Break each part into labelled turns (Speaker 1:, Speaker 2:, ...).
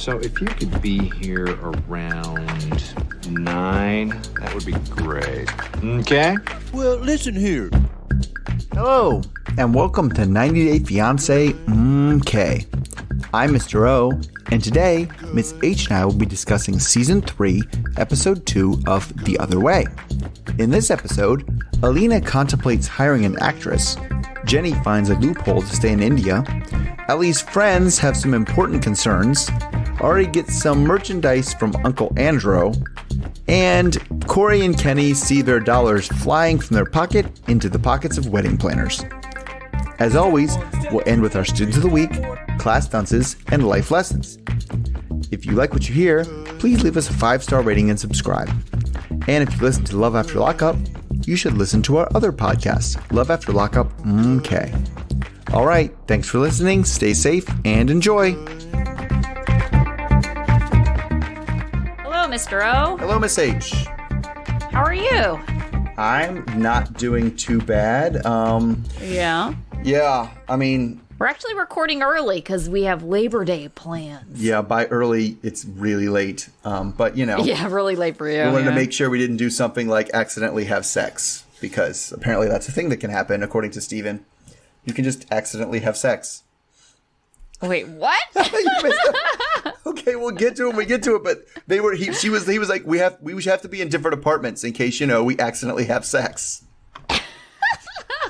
Speaker 1: So if you could be here around 9, that would be great. Okay?
Speaker 2: Well, listen here.
Speaker 3: Hello, and welcome to 90 Day Fiancé MK. I'm Mr. O, and today, Miss H and I will be discussing Season 3, Episode 2 of The Other Way. In this episode, Alina contemplates hiring an actress, Jenny finds a loophole to stay in India, Ellie's friends have some important concerns, Ari gets some merchandise from Uncle Andro, and Corey and Kenny see their dollars flying from their pocket into the pockets of wedding planners. As always, we'll end with our Students of the Week, Class Dunces and Life Lessons. If you like what you hear, please leave us a 5-star rating and subscribe. And if you listen to Love After Lockup, you should listen to our other podcast, Love After Lockup MK. All right, thanks for listening, stay safe, and enjoy.
Speaker 4: Hello, Mr. O.
Speaker 3: Hello, Miss H.
Speaker 4: How are you?
Speaker 3: I'm not doing too bad.
Speaker 4: Yeah,
Speaker 3: I mean...
Speaker 4: We're actually recording early because we have Labor Day plans.
Speaker 3: Yeah, by early, it's really late. But, you know...
Speaker 4: Yeah, really late for you.
Speaker 3: We wanted to make sure we didn't do something like accidentally have sex. Because apparently that's a thing that can happen, according to Steven. You can just accidentally have sex.
Speaker 4: Wait, what?
Speaker 3: Okay, we'll get to it when we get to it. But he was like, we have to be in different apartments in case, we accidentally have sex.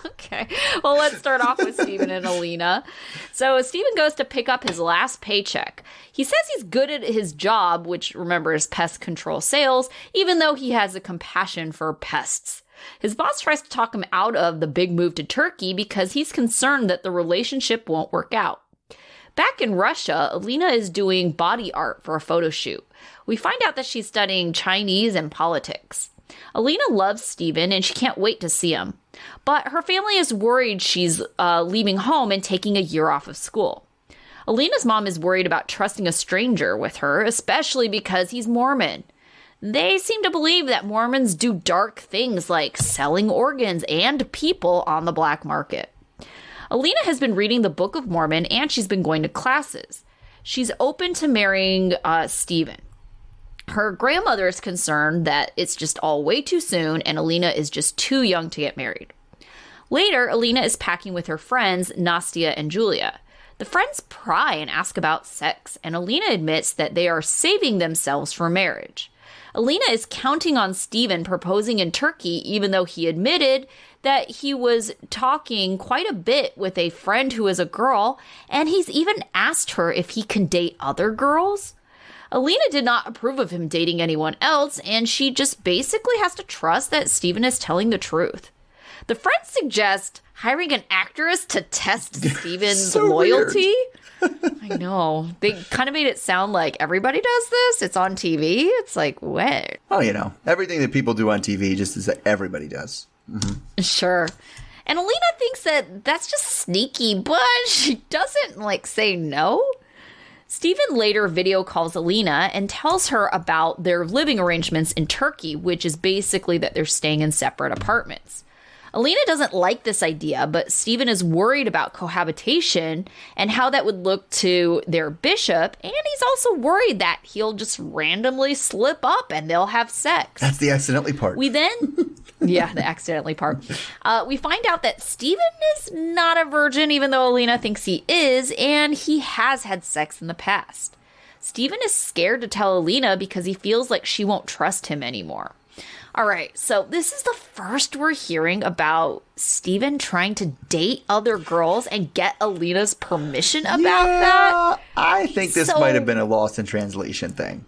Speaker 4: Okay. Well, let's start off with Steven and Alina. So Steven goes to pick up his last paycheck. He says he's good at his job, which, remember, is pest control sales, even though he has a compassion for pests. His boss tries to talk him out of the big move to Turkey because he's concerned that the relationship won't work out. Back in Russia, Alina is doing body art for a photo shoot. We find out that she's studying Chinese and politics. Alina loves Steven and she can't wait to see him. But her family is worried she's leaving home and taking a year off of school. Alina's mom is worried about trusting a stranger with her, especially because he's Mormon. They seem to believe that Mormons do dark things like selling organs and people on the black market. Alina has been reading the Book of Mormon and she's been going to classes. She's open to marrying Steven. Her grandmother is concerned that it's just all way too soon and Alina is just too young to get married. Later, Alina is packing with her friends, Nastia and Julia. The friends pry and ask about sex, and Alina admits that they are saving themselves for marriage. Alina is counting on Steven proposing in Turkey, even though he admitted that he was talking quite a bit with a friend who is a girl, and he's even asked her if he can date other girls. Alina did not approve of him dating anyone else, and she just basically has to trust that Steven is telling the truth. The friends suggest hiring an actress to test Steven's loyalty. I know. They kind of made it sound like everybody does this. It's on TV. It's like, what?
Speaker 3: Oh, everything that people do on TV just is that everybody does. Mm-hmm.
Speaker 4: Sure. And Alina thinks that that's just sneaky, but she doesn't, say no. Steven later video calls Alina and tells her about their living arrangements in Turkey, which is basically that they're staying in separate apartments. Alina doesn't like this idea, but Steven is worried about cohabitation and how that would look to their bishop, and he's also worried that he'll just randomly slip up and they'll have sex.
Speaker 3: That's the accidentally part.
Speaker 4: Yeah, the accidentally part. We find out that Steven is not a virgin, even though Alina thinks he is, and he has had sex in the past. Steven is scared to tell Alina because he feels like she won't trust him anymore. All right, so this is the first we're hearing about Steven trying to date other girls and get Alina's permission about that.
Speaker 3: I think this might have been a lost in translation thing.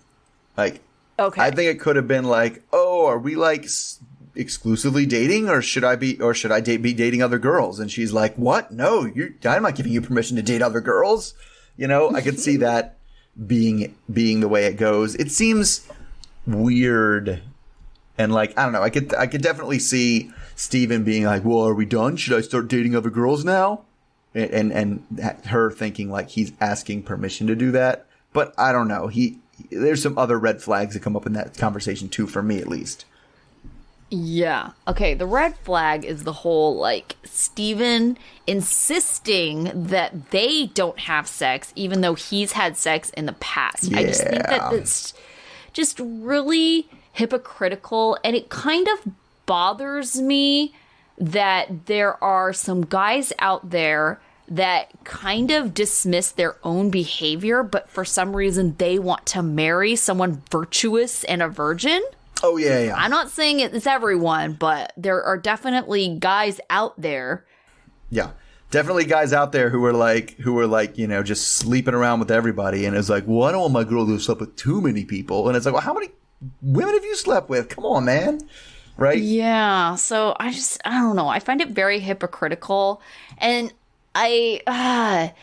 Speaker 3: Okay. I think it could have been are we exclusively dating, or should I be dating other girls? And she's like, what? No, I'm not giving you permission to date other girls. I could see that being the way it goes. It seems weird. And I don't know, I could definitely see Steven being like, well, are we done? Should I start dating other girls now? And her thinking he's asking permission to do that. But I don't know. There's some other red flags that come up in that conversation too, for me at least.
Speaker 4: Yeah. Okay, the red flag is the whole, like, Steven insisting that they don't have sex, even though he's had sex in the past. I just think that it's just really hypocritical, and it kind of bothers me that there are some guys out there that kind of dismiss their own behavior, but for some reason they want to marry someone virtuous and a virgin.
Speaker 3: Oh, yeah.
Speaker 4: I'm not saying it's everyone, but there are definitely guys out there.
Speaker 3: Yeah. Definitely guys out there who are like, just sleeping around with everybody. And it's like, well, I don't want my girl to have slept with too many people. And it's like, well, how many women have you slept with? Come on, man. Right?
Speaker 4: Yeah. So I don't know. I find it very hypocritical. And it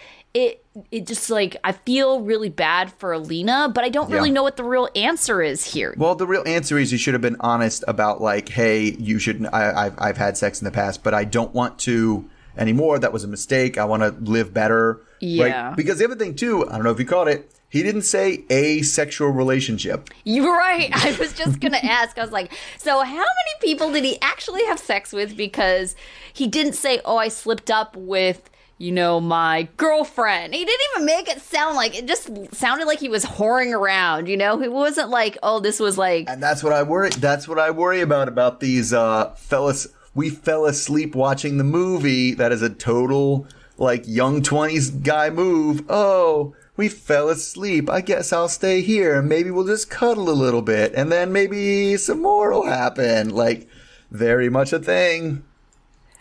Speaker 4: just, like, I feel really bad for Alina, but I don't really know what the real answer is here.
Speaker 3: Well, the real answer is you should have been honest about, like, hey, you shouldn't. I've had sex in the past, but I don't want to anymore. That was a mistake. I want to live better.
Speaker 4: Yeah.
Speaker 3: Right? Because the other thing too, I don't know if you caught it. He didn't say a sexual relationship.
Speaker 4: You're right. I was just going to ask. I was like, so how many people did he actually have sex with? Because he didn't say, oh, I slipped up with, my girlfriend. He didn't even make it sound like, it just sounded like he was whoring around, It wasn't like, oh, this was like.
Speaker 3: And that's what I worry about these fellas. We fell asleep watching the movie. That is a total, like, young 20s guy move. Oh, we fell asleep. I guess I'll stay here and maybe we'll just cuddle a little bit and then maybe some more will happen. Like, very much a thing.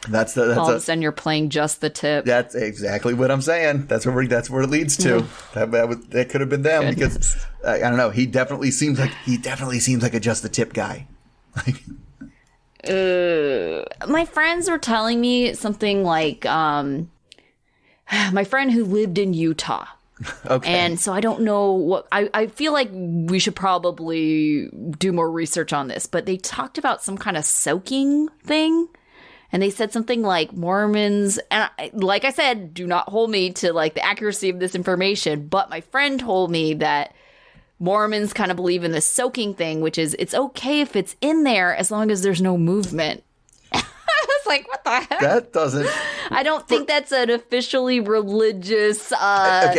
Speaker 3: All of
Speaker 4: a sudden you're playing just the tip.
Speaker 3: That's exactly what I'm saying. That's where it leads to. That could have been them. Goodness. Because I don't know. He definitely seems like a just the tip guy.
Speaker 4: My friends were telling me something like, my friend who lived in Utah.
Speaker 3: Okay.
Speaker 4: And so I don't know what I feel like we should probably do more research on this, but they talked about some kind of soaking thing. And they said something like Mormons, and like I said, do not hold me to, like, the accuracy of this information, but my friend told me that Mormons kind of believe in this soaking thing, which is it's okay if it's in there as long as there's no movement. I was like, what the heck?
Speaker 3: That doesn't.
Speaker 4: I don't think that's an officially religious,
Speaker 3: that's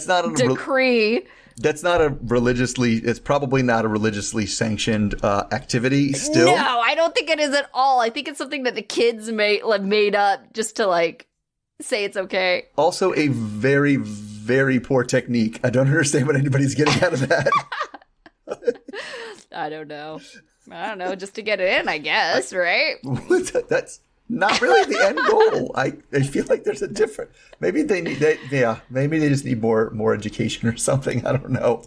Speaker 3: not a
Speaker 4: decree.
Speaker 3: That's not it's probably not a religiously sanctioned activity still.
Speaker 4: No, I don't think it is at all. I think it's something that the kids made up just to, like, say it's okay.
Speaker 3: Also a very, very poor technique. I don't understand what anybody's getting out of that.
Speaker 4: I don't know, just to get it in, I guess, right?
Speaker 3: That's not really the end goal. I feel like there's a difference. Maybe maybe they just need more education or something. I don't know.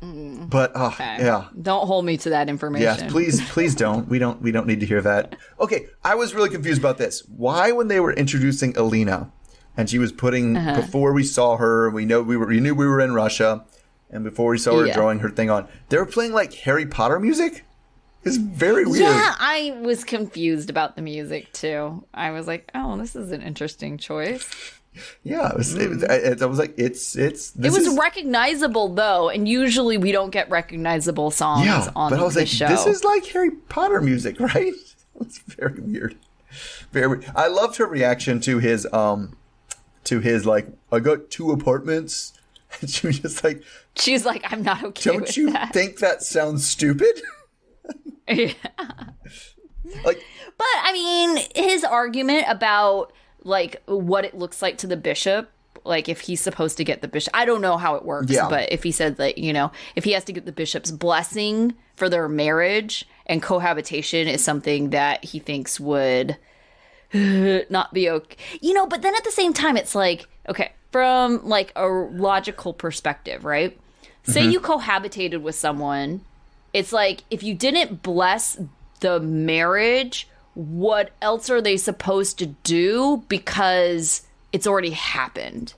Speaker 3: But
Speaker 4: okay.
Speaker 3: Yeah.
Speaker 4: Don't hold me to that information.
Speaker 3: Yes, please don't. We don't need to hear that. Okay, I was really confused about this. Why, when they were introducing Alina and she was putting before we saw her, we knew we were in Russia, and before we saw her drawing her thing on, they were playing like Harry Potter music? It's very weird.
Speaker 4: Yeah, I was confused about the music too. I was like, "Oh, this is an interesting choice."
Speaker 3: Yeah, I was like, it
Speaker 4: was recognizable though, and usually we don't get recognizable songs on
Speaker 3: but I was
Speaker 4: this
Speaker 3: like,
Speaker 4: show.
Speaker 3: This is like Harry Potter music, right? It's very weird. Very weird. I loved her reaction to his like, I got 2 apartments, and she was just like,
Speaker 4: she's like, I'm not okay with that.
Speaker 3: Don't you think that sounds stupid?
Speaker 4: Yeah.
Speaker 3: Like,
Speaker 4: but I mean, his argument about, like, what it looks like to the bishop, like, if he's supposed to get the bishop, I don't know how it works, but if he said that, if he has to get the bishop's blessing for their marriage, and cohabitation is something that he thinks would not be okay. But then at the same time, it's like, okay, from, like, a logical perspective, right? Say you cohabitated with someone. It's like, if you didn't bless the marriage, what else are they supposed to do? Because it's already happened.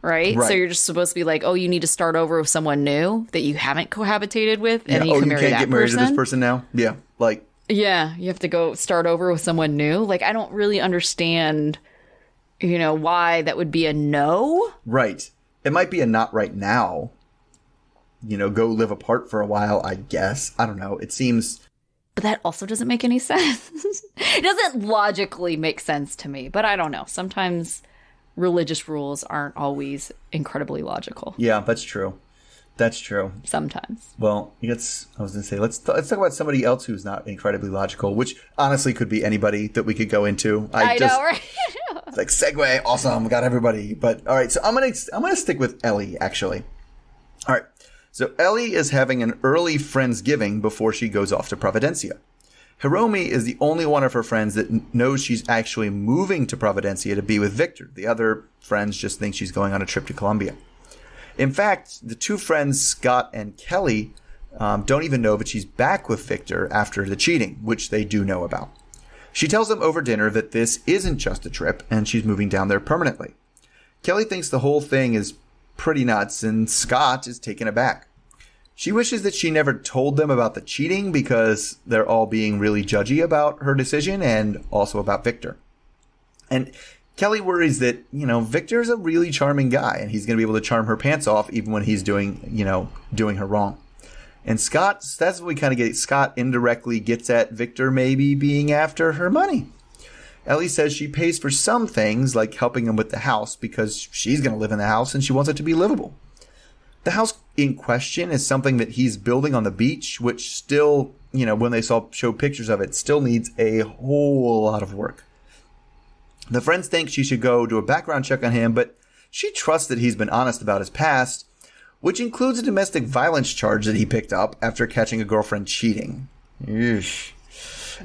Speaker 4: Right? So you're just supposed to be like, oh, you need to start over with someone new that you haven't cohabitated with, and then you can marry that person. You can't get married to this
Speaker 3: person now? Yeah. Like.
Speaker 4: Yeah, you have to go start over with someone new. Like, I don't really understand, why that would be a no.
Speaker 3: Right. It might be a not right now. go live apart for a while, I guess. I don't know. It seems...
Speaker 4: But that also doesn't make any sense. It doesn't logically make sense to me, but I don't know. Sometimes religious rules aren't always incredibly logical.
Speaker 3: Yeah, that's true. That's true.
Speaker 4: Sometimes.
Speaker 3: Well, I was going to say, let's talk about somebody else who's not incredibly logical, which honestly could be anybody that we could go into.
Speaker 4: I know, right?
Speaker 3: It's like, segue, awesome, got everybody. But all right, so I'm gonna stick with Ellie, actually. All right, so Ellie is having an early Friendsgiving before she goes off to Providencia. Hiromi is the only one of her friends that knows she's actually moving to Providencia to be with Victor. The other friends just think she's going on a trip to Colombia. In fact, the two friends, Scott and Kelly, don't even know that she's back with Victor after the cheating, which they do know about. She tells them over dinner that this isn't just a trip and she's moving down there permanently. Kelly thinks the whole thing is pretty nuts and Scott is taken aback. She wishes that she never told them about the cheating because they're all being really judgy about her decision and also about Victor. And Kelly worries that, Victor's a really charming guy and he's going to be able to charm her pants off even when he's doing her wrong. And that's what we kind of get. Scott indirectly gets at Victor maybe being after her money. Ellie says she pays for some things like helping him with the house because she's going to live in the house and she wants it to be livable. The house in question is something that he's building on the beach, which still, when they show pictures of it, still needs a whole lot of work. The friends think she should go do a background check on him, but she trusts that he's been honest about his past, which includes a domestic violence charge that he picked up after catching a girlfriend cheating. Eesh.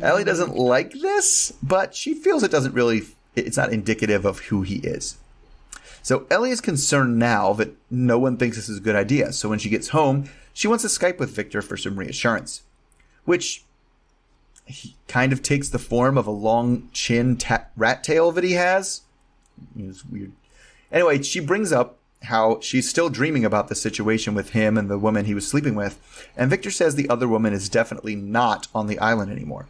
Speaker 3: Ellie doesn't like this, but she feels it's not indicative of who he is. So Ellie is concerned now that no one thinks this is a good idea. So when she gets home, she wants to Skype with Victor for some reassurance, which he kind of takes the form of a long chin rat tail that he has. It's weird. Anyway, she brings up how she's still dreaming about the situation with him and the woman he was sleeping with, and Victor says the other woman is definitely not on the island anymore.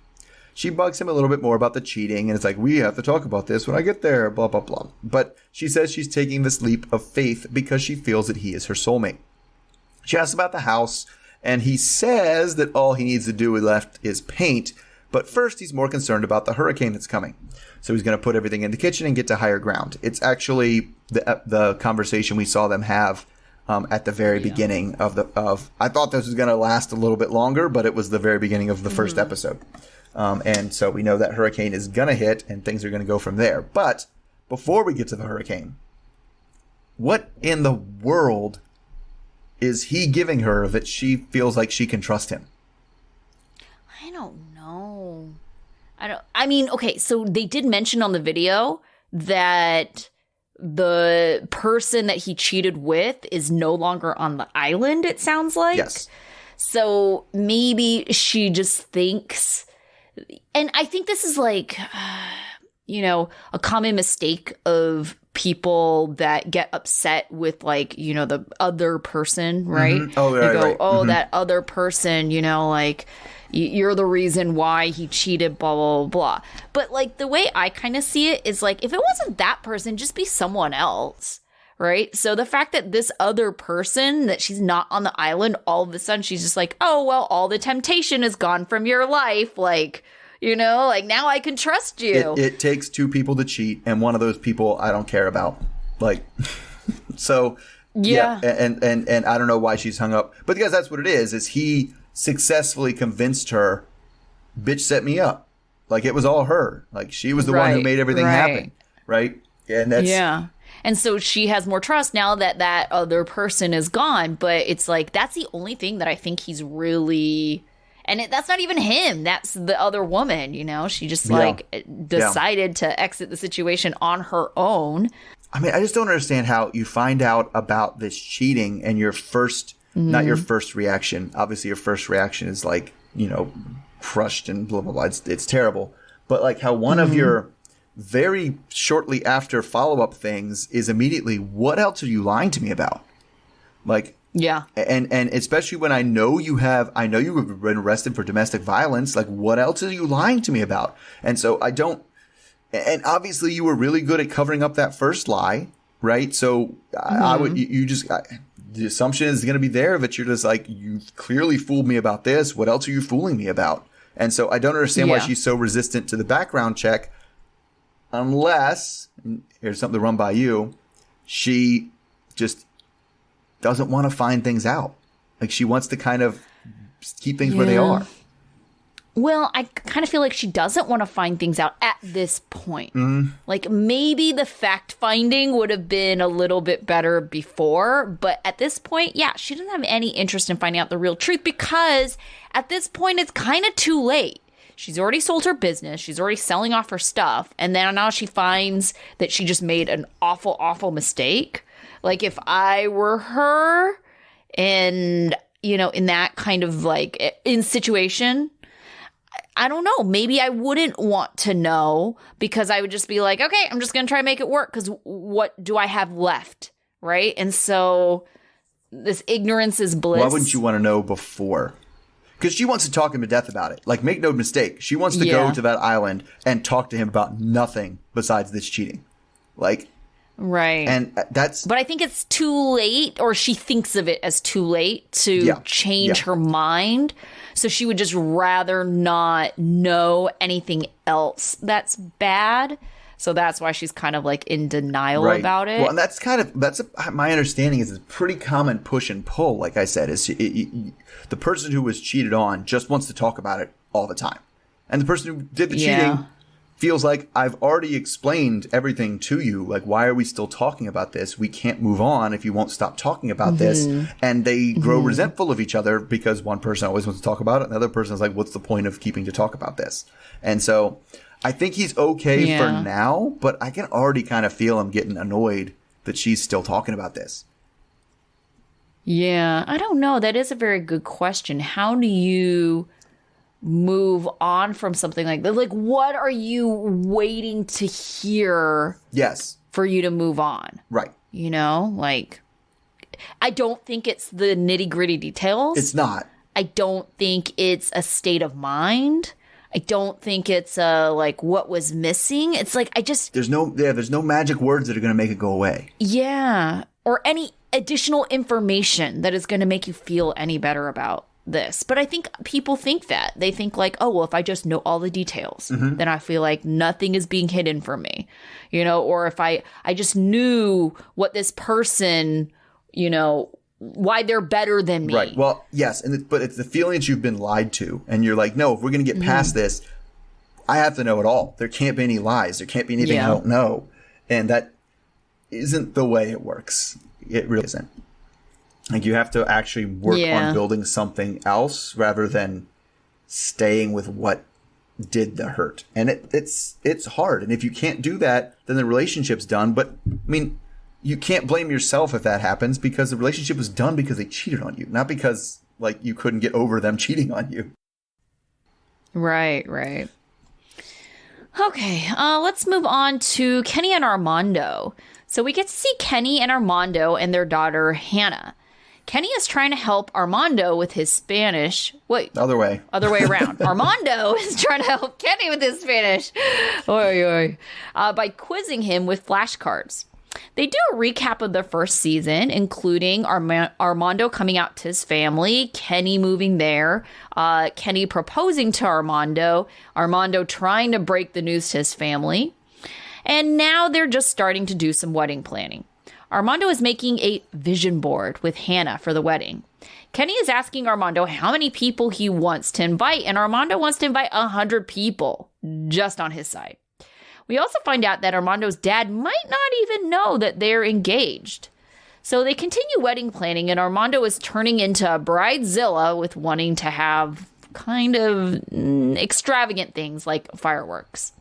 Speaker 3: She bugs him a little bit more about the cheating, and it's like, we have to talk about this when I get there, blah, blah, blah. But she says she's taking this leap of faith because she feels that he is her soulmate. She asks about the house, and he says that all he needs to do left is paint, but first he's more concerned about the hurricane that's coming. So he's going to put everything in the kitchen and get to higher ground. It's actually the conversation we saw them have at the very beginning of. I thought this was going to last a little bit longer, but it was the very beginning of the first episode. And so we know that hurricane is going to hit and things are going to go from there. But before we get to the hurricane, what in the world is he giving her that she feels like she can trust him?
Speaker 4: I don't know. Okay, so they did mention on the video that the person that he cheated with is no longer on the island, it sounds like.
Speaker 3: Yes.
Speaker 4: So maybe she just thinks, and I think this is like, a common mistake of people that get upset with the other person, right?
Speaker 3: Mm-hmm. Oh, right,
Speaker 4: they go,
Speaker 3: right.
Speaker 4: oh,
Speaker 3: Mm-hmm.
Speaker 4: that other person, you're the reason why he cheated, blah, blah, blah. But the way I kind of see it is if it wasn't that person, just be someone else, right? So the fact that this other person, that she's not on the island, all of a sudden she's just like, oh, well, all the temptation is gone from your life. Now I can trust you.
Speaker 3: It takes two people to cheat, and one of those people I don't care about. So yeah. And I don't know why she's hung up, but because that's what it is he successfully convinced her, bitch set me up. It was all her. She was the one who made everything happen. Right. And that's.
Speaker 4: Yeah. And so she has more trust now that that other person is gone. But it's that's the only thing that I think he's really. And that's not even him. That's the other woman, She just decided to exit the situation on her own.
Speaker 3: I mean, I just don't understand how you find out about this cheating and your first. Not your first reaction. Obviously, your first reaction is crushed and blah, blah, blah. It's terrible. But how one of your very shortly after follow-up things is immediately, what else are you lying to me about?
Speaker 4: Yeah.
Speaker 3: And especially when I know you have been arrested for domestic violence. What else are you lying to me about? And so I don't. And obviously, you were really good at covering up that first lie, right? So I would, the assumption is going to be there that you're just like, you clearly fooled me about this. What else are you fooling me about? And so I don't understand why she's so resistant to the background check, unless, and here's something to run by you, she just doesn't want to find things out. Like, she wants to kind of keep things where they are.
Speaker 4: Well, I kind of feel like she doesn't want to find things out at this point. Like, maybe the fact finding would have been a little bit better before, but at this point, she doesn't have any interest in finding out the real truth, because at this point, it's kind of too late. She's already sold her business. She's already selling off her stuff. And then now she finds that she just made an awful, awful mistake. Like, if I were her and, in that kind of in situation, I don't know. Maybe I wouldn't want to know, because I would just be like, okay, I'm just going to try to make it work, because what do I have left? Right. And so this ignorance is bliss.
Speaker 3: Why wouldn't you want to know before? Because she wants to talk him to death about it. Like, make no mistake. She wants to go to that island and talk to him about nothing besides this cheating. Like,
Speaker 4: right.
Speaker 3: And that's...
Speaker 4: But I think it's too late, or she thinks of it as too late to change her mind. So she would just rather not know anything else that's bad. So that's why she's kind of in denial about it.
Speaker 3: Well, and that's my understanding is it's a pretty common push and pull. Like I said, is the person who was cheated on just wants to talk about it all the time. And the person who did the cheating feels like, I've already explained everything to you. Like, why are we still talking about this? We can't move on if you won't stop talking about this. And they grow resentful of each other, because one person always wants to talk about it, and the other person is like, what's the point of keeping to talk about this? And so I think he's okay for now, but I can already kind of feel him getting annoyed that she's still talking about this.
Speaker 4: Yeah, I don't know. That is a very good question. How do you move on from something like that? Like, what are you waiting to hear for you to move on?
Speaker 3: Right.
Speaker 4: I don't think it's the nitty gritty details.
Speaker 3: It's not.
Speaker 4: I don't think it's a state of mind. I don't think it's what was missing. It's
Speaker 3: there's no magic words that are going to make it go away.
Speaker 4: Yeah. Or any additional information that is going to make you feel any better about this. But I think people think that. They think if I just know all the details, then I feel like nothing is being hidden from me. Or if I just knew what this person, why they're better than me.
Speaker 3: Right. Well, yes. But it's the feeling that you've been lied to. And you're like, no, if we're going to get past this, I have to know it all. There can't be any lies. There can't be anything I don't know. And that isn't the way it works. It really isn't. Like, you have to actually work on building something else rather than staying with what did the hurt. And it's hard. And if you can't do that, then the relationship's done. But, I mean, you can't blame yourself if that happens, because the relationship was done because they cheated on you, not because, you couldn't get over them cheating on you.
Speaker 4: Right. Okay, let's move on to Kenny and Armando. So we get to see Kenny and Armando and their daughter, Hannah. Kenny is trying to help Armando with his Spanish. Wait.
Speaker 3: Other way
Speaker 4: around. Armando is trying to help Kenny with his Spanish. By quizzing him with flashcards. They do a recap of the first season, including Armando coming out to his family, Kenny moving there, Kenny proposing to Armando, Armando trying to break the news to his family. And now they're just starting to do some wedding planning. Armando is making a vision board with Hannah for the wedding. Kenny is asking Armando how many people he wants to invite, and Armando wants to invite 100 people just on his side. We also find out that Armando's dad might not even know that they're engaged. So they continue wedding planning, and Armando is turning into a bridezilla with wanting to have kind of extravagant things like fireworks.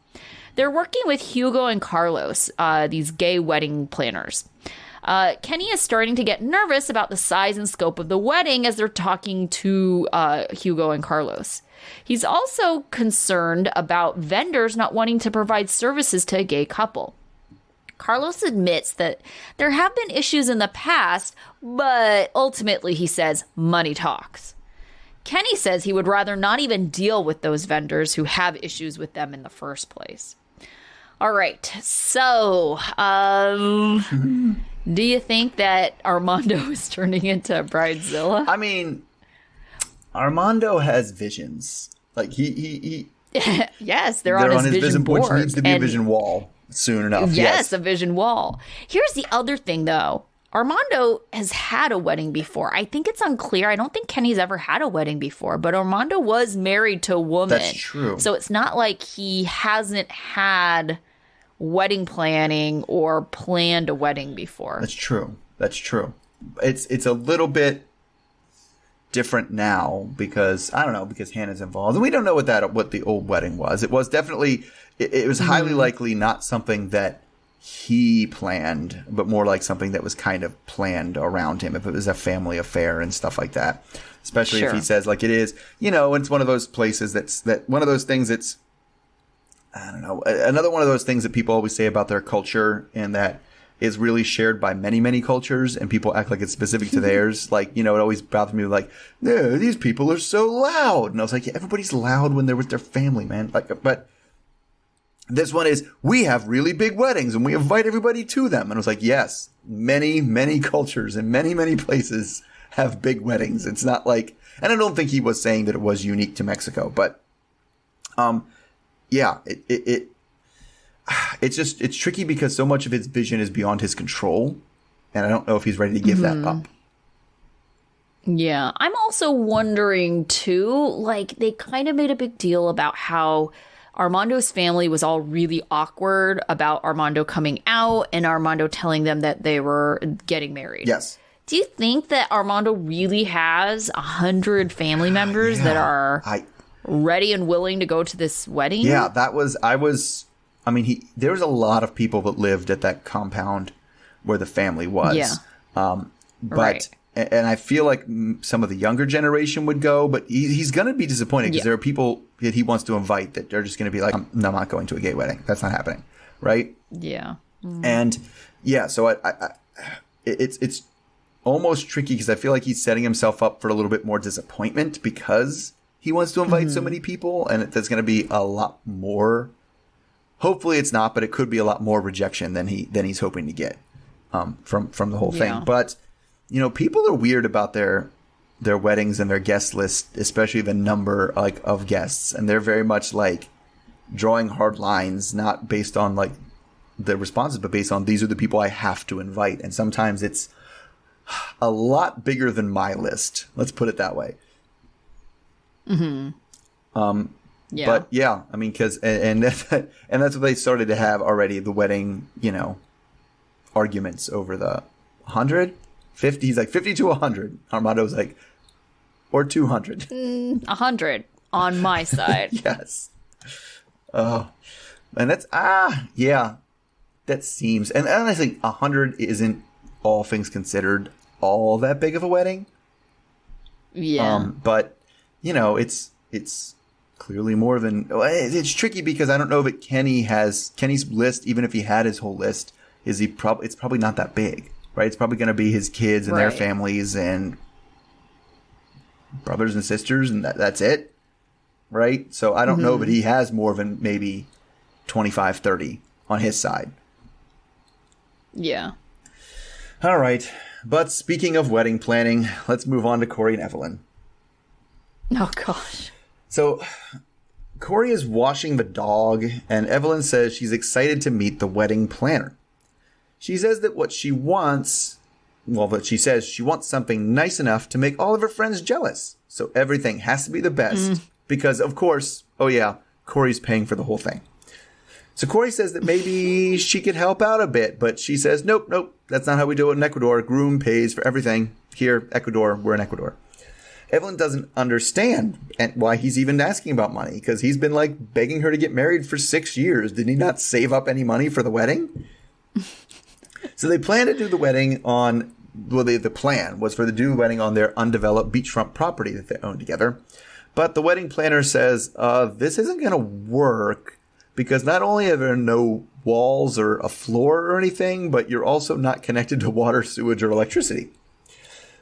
Speaker 4: They're working with Hugo and Carlos, these gay wedding planners. Kenny is starting to get nervous about the size and scope of the wedding as they're talking to Hugo and Carlos. He's also concerned about vendors not wanting to provide services to a gay couple. Carlos admits that there have been issues in the past, but ultimately, he says, money talks. Kenny says he would rather not even deal with those vendors who have issues with them in the first place. All right, so Do you think that Armando is turning into Bridezilla?
Speaker 3: I mean, Armando has visions. Like he
Speaker 4: yes, they're on his vision board,
Speaker 3: which needs to be a vision wall soon enough.
Speaker 4: Yes, a vision wall. Here's the other thing, though. Armando has had a wedding before. I think it's unclear. I don't think Kenny's ever had a wedding before, but Armando was married to a woman.
Speaker 3: That's true.
Speaker 4: So it's not like he hasn't had wedding planning or planned a wedding before.
Speaker 3: That's true. It's a little bit different now because I don't know, because Hannah's involved, and we don't know what the old wedding was. It was definitely it was highly likely not something that he planned, but more like something that was kind of planned around him. If it was a family affair and stuff like that, especially if he says like it is, it's one of those places one of those things that's, I don't know, another one of those things that people always say about their culture and that is really shared by many, many cultures, and people act like it's specific to theirs. Like, it always bothered me like, no, these people are so loud. And I was like, yeah, everybody's loud when they're with their family, man. Like, but this one is, we have really big weddings and we invite everybody to them. And I was like, yes, many, many cultures and many, many places have big weddings. It's not like, and I don't think he was saying that it was unique to Mexico, but, yeah, it's tricky because so much of his vision is beyond his control. And I don't know if he's ready to give that up.
Speaker 4: Yeah. I'm also wondering too, like they kind of made a big deal about how Armando's family was all really awkward about Armando coming out and Armando telling them that they were getting married.
Speaker 3: Yes.
Speaker 4: Do you think that Armando really has 100 family members that are ready and willing to go to this wedding?
Speaker 3: Yeah, there was a lot of people that lived at that compound where the family was. Yeah. But and I feel like some of the younger generation would go, but he's going to be disappointed because there are people that he wants to invite that are just going to be like, I'm not going to a gay wedding. That's not happening. Right?
Speaker 4: Yeah.
Speaker 3: And so it's almost tricky because I feel like he's setting himself up for a little bit more disappointment because he wants to invite so many people, and there's going to be a lot more. Hopefully it's not, but it could be a lot more rejection than he's hoping to get from the whole thing. But people are weird about their weddings and their guest list, especially the number of guests, and they're very much like drawing hard lines, not based on like the responses, but based on these are the people I have to invite, and sometimes it's a lot bigger than my list. Let's put it that way.
Speaker 4: Yeah.
Speaker 3: But yeah, I mean, because and that's what they started to have already. The wedding, arguments over the 150. He's like 50 to 100. Armando's like, or 200.
Speaker 4: 100 on my side.
Speaker 3: Yes. Oh, and that's yeah, that seems. And I think 100 isn't, all things considered, all that big of a wedding.
Speaker 4: Yeah.
Speaker 3: But it's clearly more than. It's tricky because I don't know that Kenny's list, even if he had his whole list, it's probably not that big, right? It's probably going to be his kids and their families and brothers and sisters, and that's it, right? So I don't know, but he has more than maybe 25, 30 on his side.
Speaker 4: Yeah.
Speaker 3: All right. But speaking of wedding planning, let's move on to Corey and Evelin.
Speaker 4: Oh, gosh.
Speaker 3: So Corey is washing the dog, and Evelin says she's excited to meet the wedding planner. She says that she wants something nice enough to make all of her friends jealous. So everything has to be the best because, of course, Corey's paying for the whole thing. So Corey says that maybe she could help out a bit, but she says, nope, that's not how we do it in Ecuador. Groom pays for everything. Here, Ecuador, we're in Ecuador. Evelin doesn't understand why he's even asking about money, because he's been like begging her to get married for 6 years. Did he not save up any money for the wedding? So they plan to do the wedding on, the plan was for them to do the wedding on their undeveloped beachfront property that they own together. But the wedding planner says, this isn't going to work because not only are there no walls or a floor or anything, but you're also not connected to water, sewage, or electricity.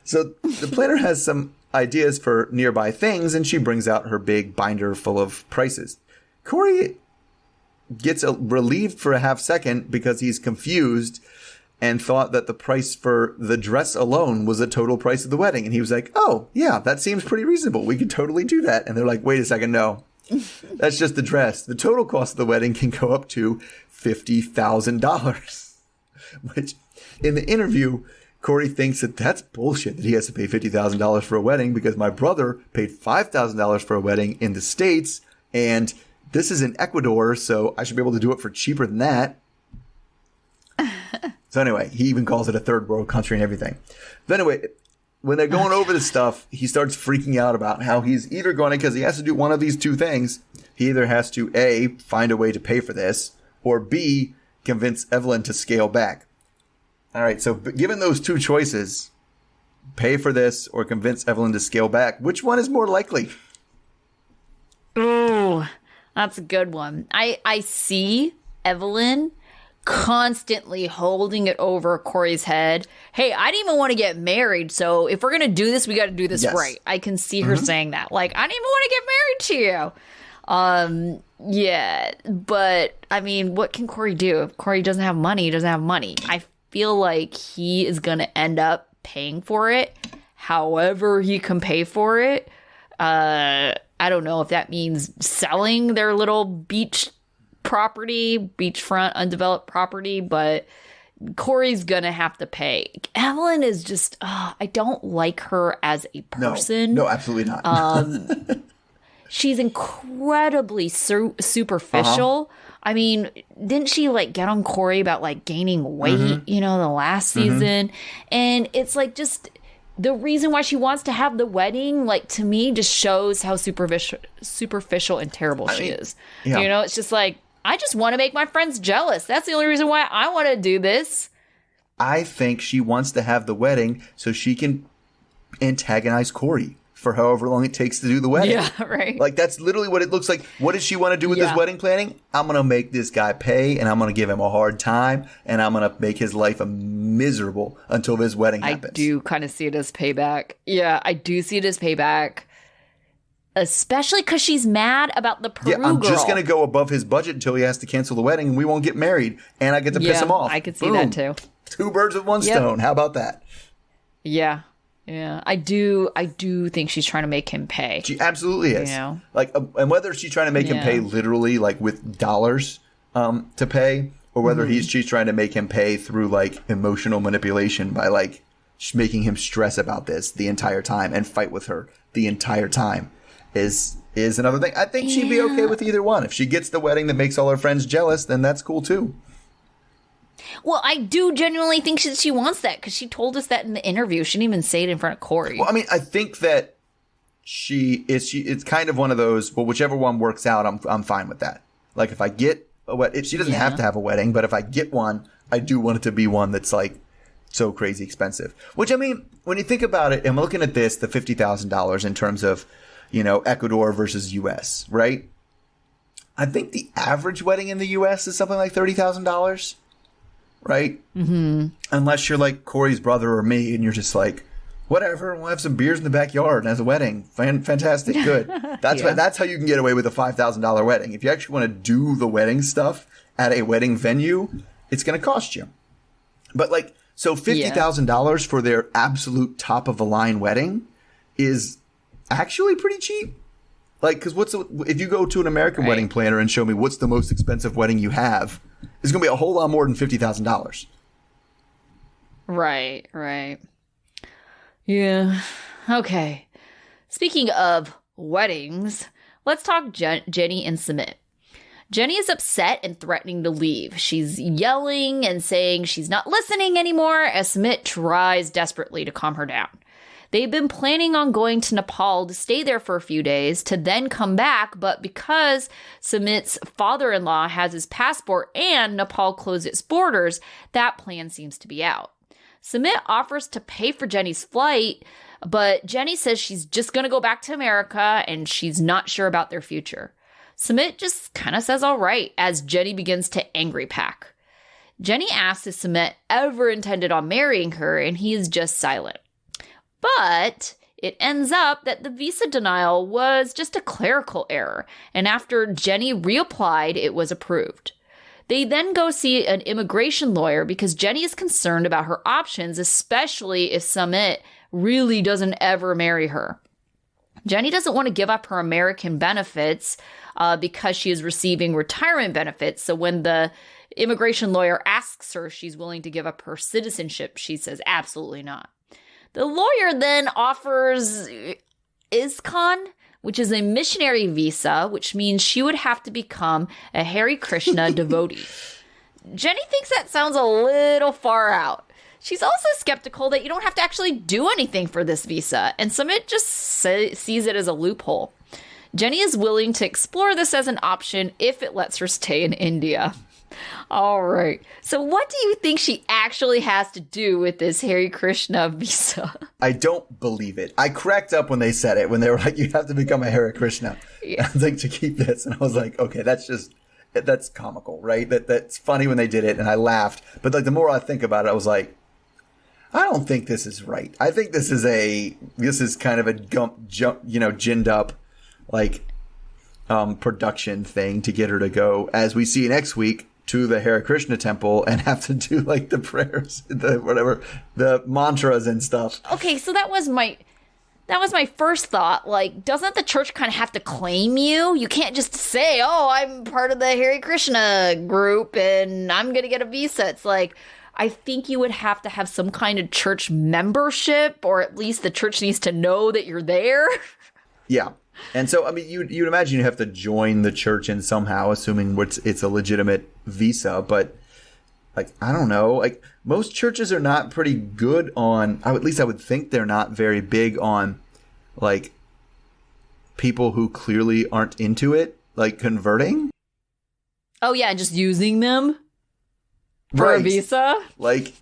Speaker 3: So the planner has some ideas for nearby things, and she brings out her big binder full of prices. Corey gets relieved for a half second because he's confused, and thought that the price for the dress alone was the total price of the wedding. And he was like, oh, yeah, that seems pretty reasonable. We could totally do that. And they're like, wait a second, no. That's just the dress. The total cost of the wedding can go up to $50,000. Which, in the interview, Corey thinks that that's bullshit that he has to pay $50,000 for a wedding because my brother paid $5,000 for a wedding in the States, and this is in Ecuador, so I should be able to do it for cheaper than that. So anyway, he even calls it a third world country and everything. But anyway, when they're going over the stuff, he starts freaking out about how he's either going to, because he has to do one of these two things, he either has to A, find a way to pay for this, or B, convince Evelin to scale back. All right, so given those two choices, pay for this or convince Evelin to scale back, which one is more likely?
Speaker 4: Ooh, that's a good one. I see Evelin constantly holding it over Corey's head. Hey, I didn't even want to get married, so if we're going to do this, we got to do this right. I can see her saying that. Like, I didn't even want to get married to you. Yeah, but, I mean, what can Corey do? If Corey doesn't have money, he doesn't have money. I feel like he is going to end up paying for it however he can pay for it. I don't know if that means selling their little beachfront undeveloped property, but Corey's gonna have to pay. Evelin is just, I don't like her as a person.
Speaker 3: No, absolutely not.
Speaker 4: She's incredibly superficial. I mean, didn't she like get on Corey about like gaining weight, the last season? And it's like just the reason why she wants to have the wedding, like to me, just shows how superficial and terrible she is. Yeah. It's just like, I just want to make my friends jealous. That's the only reason why I want to do this.
Speaker 3: I think she wants to have the wedding so she can antagonize Corey for however long it takes to do the wedding.
Speaker 4: Yeah, right.
Speaker 3: Like, that's literally what it looks like. What does she want to do with this wedding planning? I'm going to make this guy pay, and I'm going to give him a hard time, and I'm going to make his life miserable until this wedding happens.
Speaker 4: I do kind of see it as payback. Yeah, I do see it as payback. Especially because she's mad about the Peru girl.
Speaker 3: I'm just going to go above his budget until he has to cancel the wedding, and we won't get married, and I get to piss him off.
Speaker 4: I could see that too.
Speaker 3: 2 birds with 1 stone. How about that?
Speaker 4: Yeah. Yeah. I do think she's trying to make him pay.
Speaker 3: She absolutely is. Like, and whether she's trying to make him pay literally, like with dollars to pay, or whether she's trying to make him pay through like emotional manipulation by like making him stress about this the entire time and fight with her the entire time. Is another thing. I think she'd be okay with either one. If she gets the wedding that makes all her friends jealous, then that's cool too.
Speaker 4: Well, I do genuinely think she wants that because she told us that in the interview. She didn't even say it in front of Corey.
Speaker 3: Well, I mean, I think that it's kind of one of those, well, whichever one works out, I'm fine with that. Like if I get a wedding, she doesn't have to have a wedding, but if I get one, I do want it to be one that's like so crazy expensive. Which, I mean, when you think about it, I'm looking at this, the $50,000 in terms of, Ecuador versus U.S., right? I think the average wedding in the U.S. is something like $30,000, right? Mm-hmm. Unless you're like Corey's brother or me, and you're just like, whatever, we'll have some beers in the backyard and as a wedding. Fantastic, good. That's how you can get away with a $5,000 wedding. If you actually want to do the wedding stuff at a wedding venue, it's going to cost you. But like, so $50,000 for their absolute top of the line wedding is actually pretty cheap. Like, because if you go to an American wedding planner and show me what's the most expensive wedding you have, it's going to be a whole lot more than $50,000.
Speaker 4: Right. Yeah. Okay. Speaking of weddings, let's talk Jenny and Submit. Jenny is upset and threatening to leave. She's yelling and saying she's not listening anymore as Submit tries desperately to calm her down. They've been planning on going to Nepal to stay there for a few days to then come back, but because Submit's father-in-law has his passport and Nepal closed its borders, that plan seems to be out. Submit offers to pay for Jenny's flight, but Jenny says she's just going to go back to America and she's not sure about their future. Submit just kind of says all right as Jenny begins to angry pack. Jenny asks if Submit ever intended on marrying her, and he is just silent. But it ends up that the visa denial was just a clerical error, and after Jenny reapplied, it was approved. They then go see an immigration lawyer because Jenny is concerned about her options, especially if Summit really doesn't ever marry her. Jenny doesn't want to give up her American benefits because she is receiving retirement benefits. So when the immigration lawyer asks her if she's willing to give up her citizenship, she says absolutely not. The lawyer then offers ISKCON, which is a missionary visa, which means she would have to become a Hare Krishna devotee. Jenny thinks that sounds a little far out. She's also skeptical that you don't have to actually do anything for this visa, and Summit just sees it as a loophole. Jenny is willing to explore this as an option if it lets her stay in India. All right. So what do you think she actually has to do with this Hare Krishna visa?
Speaker 3: I don't believe it. I cracked up when they said it, when they were like, you have to become a Hare Krishna. Yeah. I was like, to keep this. And I was like, okay, that's comical, right? That's funny when they did it, and I laughed. But like the more I think about it, I was like, I don't think this is right. I think this is kind of a ginned up, like, production thing to get her to go, as we see next week, to the Hare Krishna temple and have to do like the prayers, the mantras and stuff.
Speaker 4: Okay, so that was my first thought. Like, doesn't the church kind of have to claim you? You can't just say, oh, I'm part of the Hare Krishna group and I'm going to get a visa. It's like, I think you would have to have some kind of church membership, or at least the church needs to know that you're there.
Speaker 3: Yeah. And so, I mean, you'd imagine you have to join the church in somehow, assuming it's a legitimate visa. But, like, I don't know. Like, most churches are not pretty good on, at least I would think they're not very big on, like, people who clearly aren't into it, like, converting.
Speaker 4: Oh, yeah, just using them for a visa?
Speaker 3: Like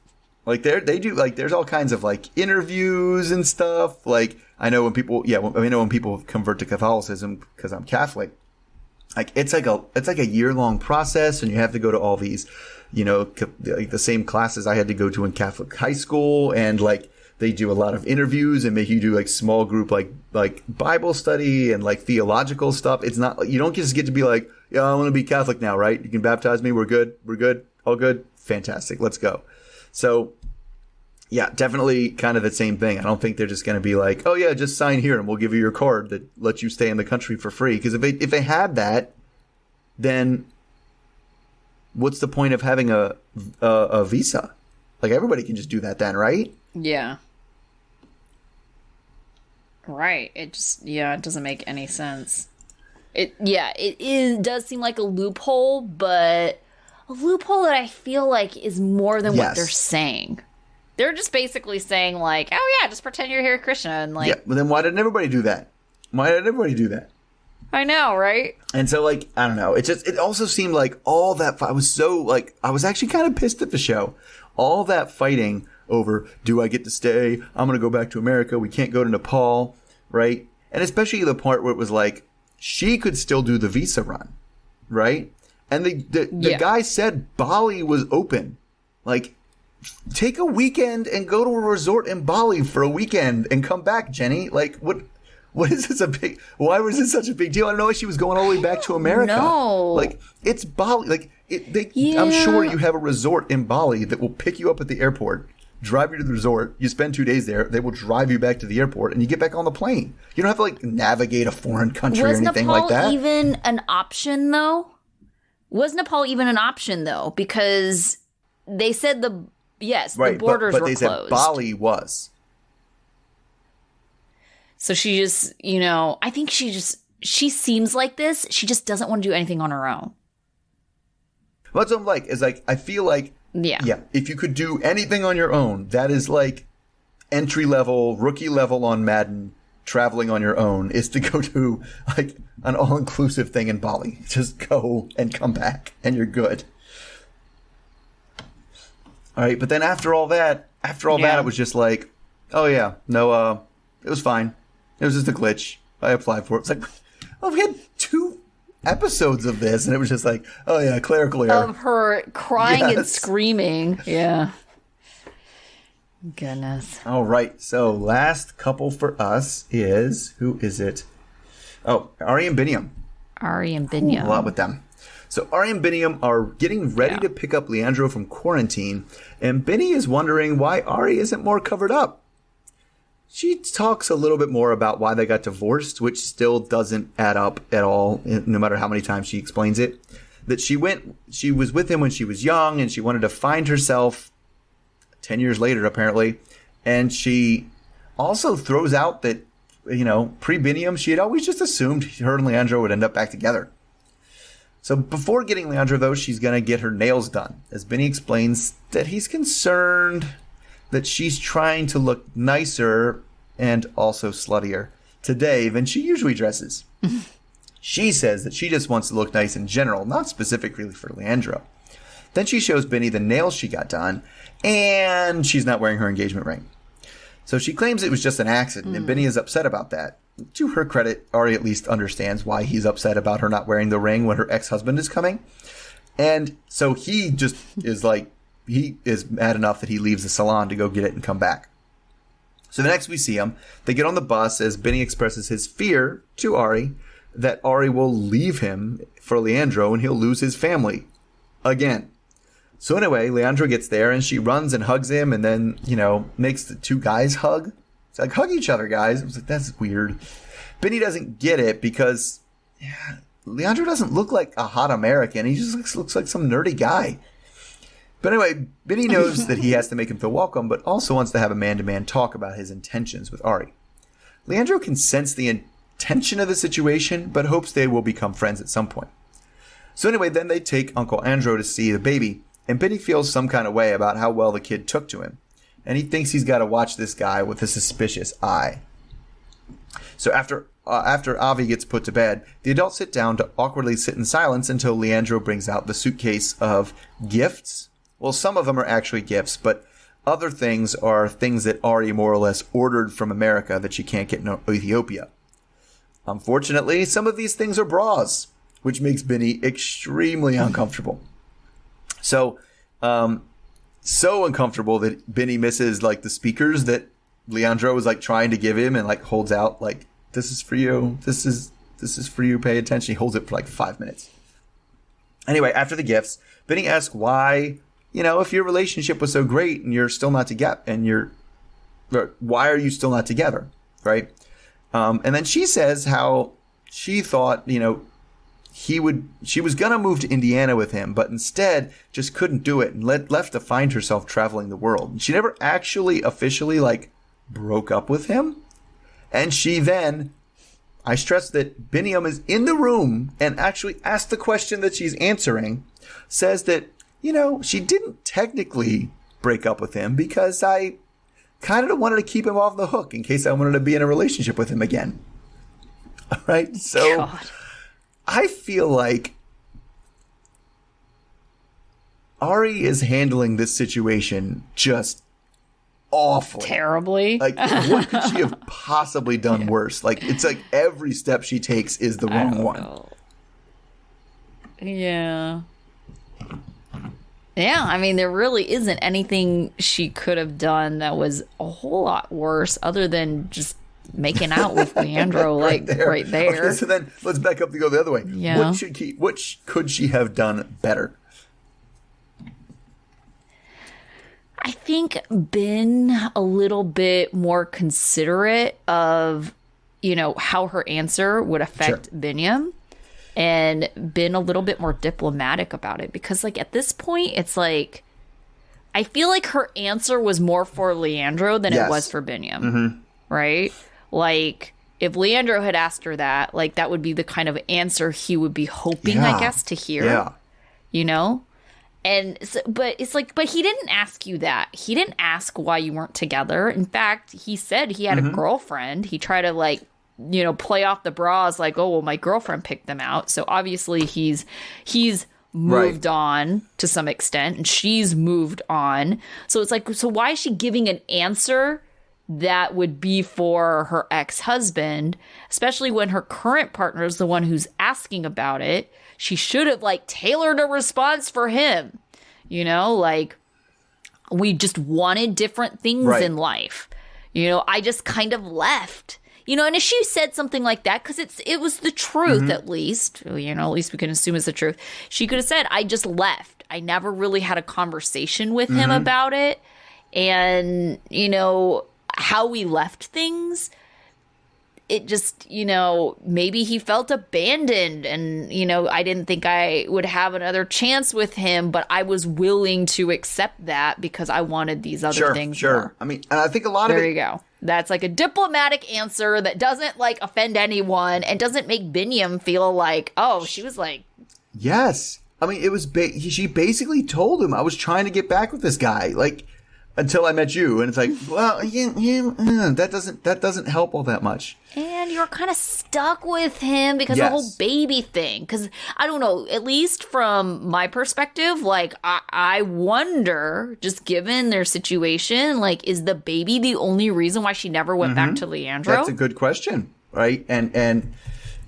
Speaker 3: they do, like, there's all kinds of, like, interviews and stuff. Like, I know when people convert to Catholicism, because I'm Catholic, like, it's like a year-long process, and you have to go to all these, like the same classes I had to go to in Catholic high school, and, like, they do a lot of interviews and make you do, like, small group, like Bible study and, like, theological stuff. It's not, you don't just get to be like, yeah, I want to be Catholic now, right? You can baptize me. We're good. All good. Fantastic. Let's go. So, yeah, definitely kind of the same thing. I don't think they're just going to be like, oh, yeah, just sign here and we'll give you your card that lets you stay in the country for free. Because if they had that, then what's the point of having a visa? Like, everybody can just do that then, right?
Speaker 4: Yeah. Right. It doesn't make any sense. It does seem like a loophole, but a loophole that I feel like is more than what they're saying. They're just basically saying, like, oh yeah, just pretend you're Hare Krishna, and like,
Speaker 3: yeah. But then why didn't everybody do that?
Speaker 4: I know, right?
Speaker 3: And so, like, I don't know. It also seemed like all that. I was actually kind of pissed at the show. All that fighting over, do I get to stay? I'm going to go back to America. We can't go to Nepal, right? And especially the part where it was like, she could still do the visa run, right? And the guy said Bali was open. Like, take a weekend and go to a resort in Bali for a weekend and come back, Jenny. Like, what is this why was this such a big deal? I don't know why she was going all the way back to America.
Speaker 4: No.
Speaker 3: Like, it's Bali. Like, I'm sure you have a resort in Bali that will pick you up at the airport, drive you to the resort. You spend 2 days there. They will drive you back to the airport, and you get back on the plane. You don't have to, like, navigate a foreign country or anything like that.
Speaker 4: Was Nepal even an option, though? Because they said the borders were closed.
Speaker 3: But they said Bali was.
Speaker 4: So she just, I think she seems like this. She just doesn't want to do anything on her own.
Speaker 3: What's I'm like is, like, I feel like, if you could do anything on your own, that is like entry level, rookie level on Madden, traveling on your own, is to go to, like, an all inclusive thing in Bali. Just go and come back, and you're good. All right, but then after all that, it was just like, oh yeah, no, it was fine. It was just a glitch. I applied for it. It's like, well, we had 2 episodes of this, and it was just like, oh yeah, clerical error.
Speaker 4: Of her crying and screaming. Yeah. Goodness.
Speaker 3: All right, so last couple for us is, who is it? Oh, Ari and Biniam.
Speaker 4: A lot
Speaker 3: with them. So Ari and Biniam are getting ready to pick up Leandro from quarantine, and Binny is wondering why Ari isn't more covered up. She talks a little bit more about why they got divorced, which still doesn't add up at all, no matter how many times she explains it. That she was with him when she was young, and she wanted to find herself 10 years later, apparently. And she also throws out that, pre-Biniam, she had always just assumed her and Leandro would end up back together. So before getting Leandro, though, she's going to get her nails done, as Binny explains that he's concerned that she's trying to look nicer and also sluttier today than she usually dresses. She says that she just wants to look nice in general, not specifically for Leandro. Then she shows Binny the nails she got done, and she's not wearing her engagement ring. So she claims it was just an accident, and Binny is upset about that. To her credit, Ari at least understands why he's upset about her not wearing the ring when her ex-husband is coming. And so he just is like, he is mad enough that he leaves the salon to go get it and come back. So the next we see him, they get on the bus as Binny expresses his fear to Ari that Ari will leave him for Leandro and he'll lose his family again. So anyway, Leandro gets there and she runs and hugs him and then, makes the two guys hug. It's like, hug each other, guys. I was like, that's weird. Binny doesn't get it because Leandro doesn't look like a hot American. He just looks like some nerdy guy. But anyway, Binny knows that he has to make him feel welcome, but also wants to have a man-to-man talk about his intentions with Ari. Leandro can sense the intention of the situation, but hopes they will become friends at some point. So anyway, then they take Uncle Andrew to see the baby, and Binny feels some kind of way about how well the kid took to him. And he thinks he's got to watch this guy with a suspicious eye. So after Avi gets put to bed, the adults sit down to awkwardly sit in silence until Leandro brings out the suitcase of gifts. Well, some of them are actually gifts, but other things are things that Ari more or less ordered from America that she can't get in Ethiopia. Unfortunately, some of these things are bras, which makes Binny extremely uncomfortable. So uncomfortable that Binny misses the speakers that Leandro was trying to give him and holds out this is for you. This is for you. Pay attention. He holds it for 5 minutes. Anyway, after the gifts, Binny asks why, if your relationship was so great and you're still not together why are you still not together? Right. And then she says how she thought, she was going to move to Indiana with him, but instead just couldn't do it and left to find herself traveling the world. And she never actually officially broke up with him. And she then, I stress that Biniam is in the room and actually asked the question that she's answering, says that, she didn't technically break up with him because I kind of wanted to keep him off the hook in case I wanted to be in a relationship with him again. All right. So God. I feel like Ari is handling this situation just awfully.
Speaker 4: Terribly.
Speaker 3: What could she have possibly done worse? It's every step she takes is the wrong one.
Speaker 4: Know. Yeah. Yeah, I mean, there really isn't anything she could have done that was a whole lot worse other than just making out with Leandro right there.
Speaker 3: Okay, so then let's back up to go the other way.
Speaker 4: Yeah.
Speaker 3: What could she have done better?
Speaker 4: I think been a little bit more considerate of, how her answer would affect Biniam and been a little bit more diplomatic about it. Because, at this point, it's I feel like her answer was more for Leandro than it was for Biniam. Mm-hmm. Right? If Leandro had asked her that, that would be the kind of answer he would be hoping, I guess, to hear. Yeah. And so, but it's but he didn't ask you that. He didn't ask why you weren't together. In fact, he said he had a girlfriend. He tried to play off the bras oh, well, my girlfriend picked them out. So obviously he's moved on to some extent and she's moved on. So it's so why is she giving an answer that would be for her ex-husband, especially when her current partner is the one who's asking about it? She should have tailored a response for him. We just wanted different things in life. I just kind of left. and if she said something like that, because it was the truth, at least, at least we can assume it's the truth. She could have said, I just left. I never really had a conversation with him about it. And, how we left things, it just, maybe he felt abandoned and, I didn't think I would have another chance with him, but I was willing to accept that because I wanted these other things.
Speaker 3: Sure.
Speaker 4: More.
Speaker 3: I mean, and I think a lot of it.
Speaker 4: There you go. That's like a diplomatic answer that doesn't offend anyone and doesn't make Binyam feel like, oh, she was like.
Speaker 3: Yes. I mean, it was, she basically told him, I was trying to get back with this guy. Until I met you, and it's like, well, that doesn't help all that much.
Speaker 4: And you're kind of stuck with him because of the whole baby thing. Because I don't know, at least from my perspective, I wonder, just given their situation, is the baby the only reason why she never went back to Leandro?
Speaker 3: That's a good question, right? And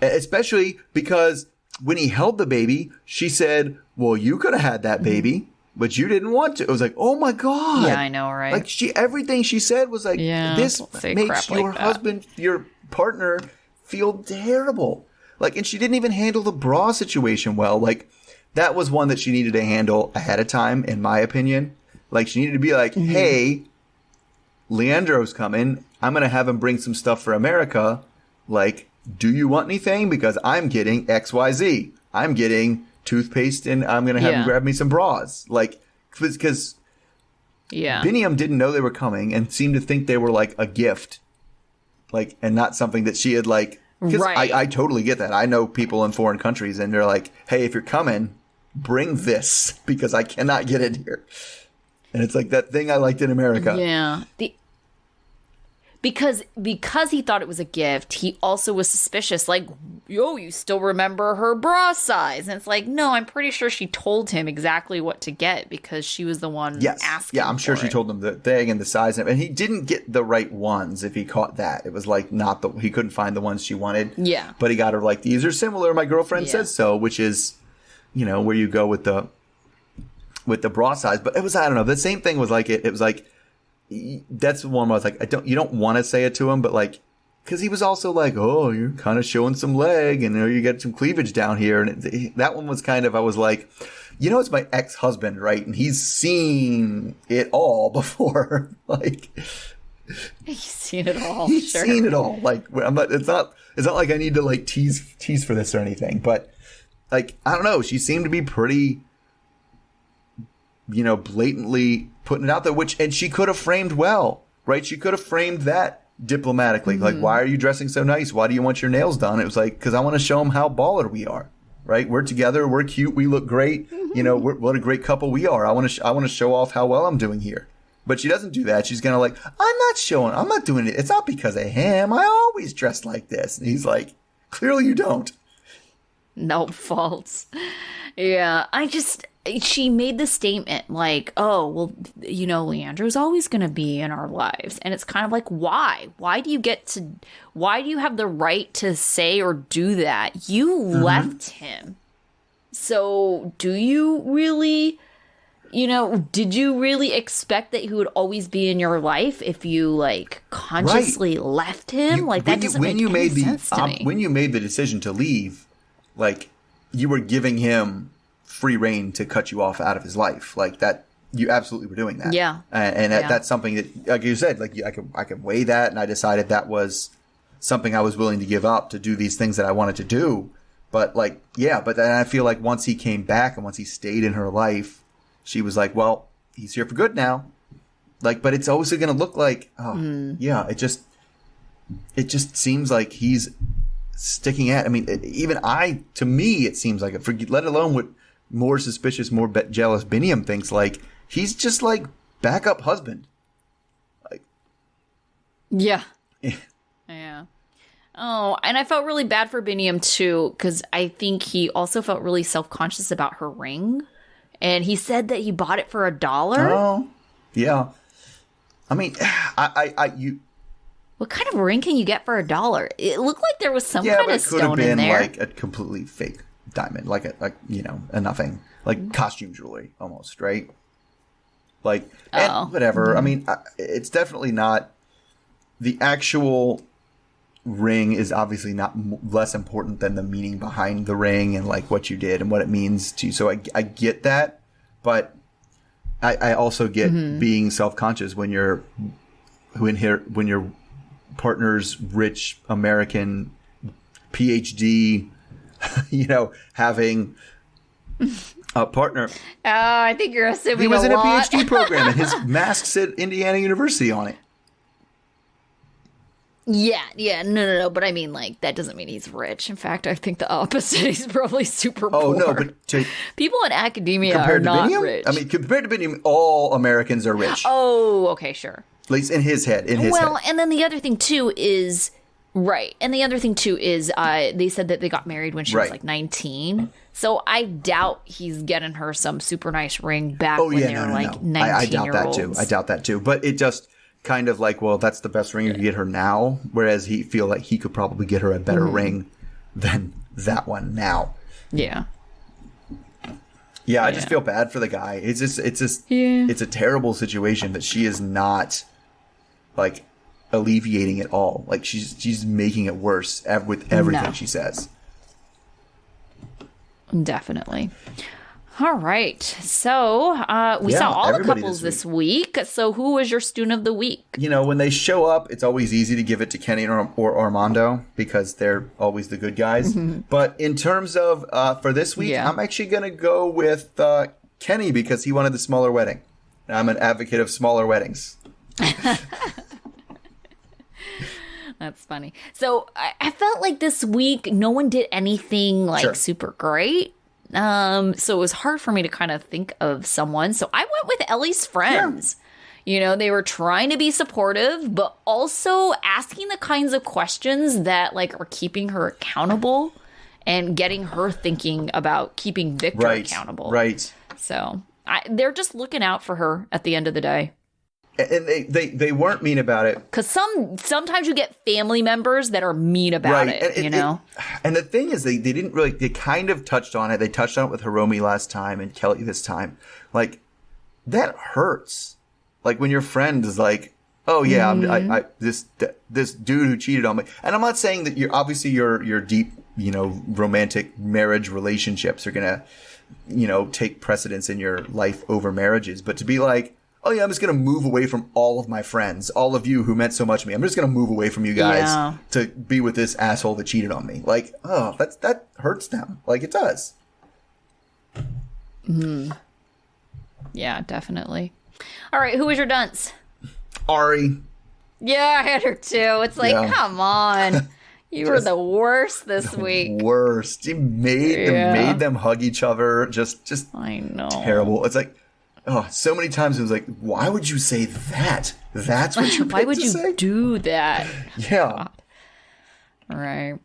Speaker 3: especially because when he held the baby, she said, "Well, you could have had that baby." But you didn't want to. It was like, oh my God.
Speaker 4: Yeah, I know, right?
Speaker 3: Everything she said was like, this makes your husband, your partner, feel terrible. And she didn't even handle the bra situation well. That was one that she needed to handle ahead of time, in my opinion. She needed to be like, hey, Leandro's coming. I'm going to have him bring some stuff for America. Do you want anything? Because I'm getting XYZ. I'm getting toothpaste and I'm going to have him grab me some bras. Because Binyam didn't know they were coming and seemed to think they were a gift. And not something that she had because I totally get that. I know people in foreign countries and they're like, hey, if you're coming, bring this because I cannot get it here. And it's that thing I liked in America.
Speaker 4: Yeah. Because he thought it was a gift, he also was suspicious. You still remember her bra size? And it's no, I'm pretty sure she told him exactly what to get because she was the one asking.
Speaker 3: Yeah, I'm sure she told him the thing and the size. And he didn't get the right ones if he caught that. It was he couldn't find the ones she wanted. Yeah. But he got her these are similar. My girlfriend says so, which is, where you go with the bra size. But it was, I don't know. The same thing was it was that's the one where I was you don't want to say it to him, but because he was also oh, you're kind of showing some leg and you get some cleavage down here. And that one was kind of, I was it's my ex-husband, right? And he's seen it all before.
Speaker 4: He's seen it all.
Speaker 3: He's seen it all. It's not like I need to tease for this or anything, but I don't know. She seemed to be pretty, blatantly putting it out there, and she could have framed well, right? She could have framed that diplomatically. Why are you dressing so nice? Why do you want your nails done? It was because I want to show him how baller we are, right? We're together. We're cute. We look great. What a great couple we are. I want to show off how well I'm doing here. But she doesn't do that. She's going to I'm not doing it. It's not because of him. I always dress like this. And he's clearly you don't.
Speaker 4: No false. Yeah. She made the statement oh, well, Leandro's always going to be in our lives. And it's kind of why? Why do you have the right to say or do that? You left him. So do you really, did you really expect that he would always be in your life if you consciously left him? That doesn't make any sense to me.
Speaker 3: When you made the decision to leave, you were giving him free reign to cut you off out of his life. That you absolutely were doing that. Yeah. And that's something that, like you said, I could weigh that, and I decided that was something I was willing to give up to do these things that I wanted to do. But but then I feel once he came back and once he stayed in her life, she was well, he's here for good now. But it's always going to look it just seems like he's sticking at, to me, it seems let alone what more suspicious, more jealous Binyam thinks, he's just backup husband.
Speaker 4: Yeah. Yeah. Oh, and I felt really bad for Binyam too, because I think he also felt really self-conscious about her ring. And he said that he bought it for $1.
Speaker 3: Oh, yeah.
Speaker 4: What kind of ring can you get for $1? It looked like there was some kind of stone in there.
Speaker 3: It could have been a completely fake diamond, a nothing, costume jewelry almost, right? And whatever. It's definitely not the actual ring is obviously not less important than the meaning behind the ring and like what you did and what it means to you. So I get that, but I also get being self-conscious when your partner's rich American PhD, having a partner.
Speaker 4: Oh, I think you're assuming
Speaker 3: he was
Speaker 4: a
Speaker 3: in
Speaker 4: lot.
Speaker 3: a PhD program and his mask said Indiana University on it.
Speaker 4: Yeah, no. But I mean, like, that doesn't mean he's rich. In fact, I think the opposite. He's probably super poor.
Speaker 3: Oh, no, but
Speaker 4: people in academia are not rich.
Speaker 3: I mean, compared to Biniam, all Americans are rich.
Speaker 4: Oh, okay, sure.
Speaker 3: At least in his head.
Speaker 4: Well, and then the other thing, too, is... Right. And the other thing, too, is they said that they got married when she was, like, 19. So I doubt he's getting her some super nice ring back when they were, like, 19-year-olds.
Speaker 3: I doubt that, too. But it just... kind of like, well, that's the best ring you can get her now, whereas he feel like he could probably get her a better ring than that one now.
Speaker 4: Yeah,
Speaker 3: I just feel bad for the guy. It's a terrible situation that she is not like alleviating it all. Like she's making it worse with everything she says.
Speaker 4: Definitely. All right. So we saw all the couples this week. So who was your student of the week?
Speaker 3: When they show up, it's always easy to give it to Kenny or Armando because they're always the good guys. But in terms of for this week, I'm actually going to go with Kenny because he wanted the smaller wedding. I'm an advocate of smaller weddings.
Speaker 4: That's funny. So I felt like this week no one did anything super great. So it was hard for me to kind of think of someone. So I went with Ellie's friends. Yeah. They were trying to be supportive, but also asking the kinds of questions that are keeping her accountable and getting her thinking about keeping Victor accountable.
Speaker 3: Right.
Speaker 4: So they're just looking out for her at the end of the day.
Speaker 3: And they weren't mean about it.
Speaker 4: Because sometimes you get family members that are mean about it,
Speaker 3: And the thing is, they didn't really, they kind of touched on it. They touched on it with Hiromi last time and Kelly this time. Like, that hurts. Like, when your friend is like, oh, yeah, this dude who cheated on me. And I'm not saying that your deep, romantic marriage relationships are going to, take precedence in your life over marriages. But to be like, oh, yeah, I'm just going to move away from all of my friends, all of you who meant so much to me. I'm just going to move away from you guys to be with this asshole that cheated on me. Like, oh, that hurts them. Like, it does.
Speaker 4: Yeah, definitely. All right, who was your dunce?
Speaker 3: Ari.
Speaker 4: Yeah, I had her too. It's like, come on. You were the worst this week.
Speaker 3: Worst. You made them hug each other. Just
Speaker 4: I know.
Speaker 3: Terrible. It's like, oh, so many times it was like, why would you say that? That's what you
Speaker 4: Why would you do that?
Speaker 3: Yeah.
Speaker 4: God. All right.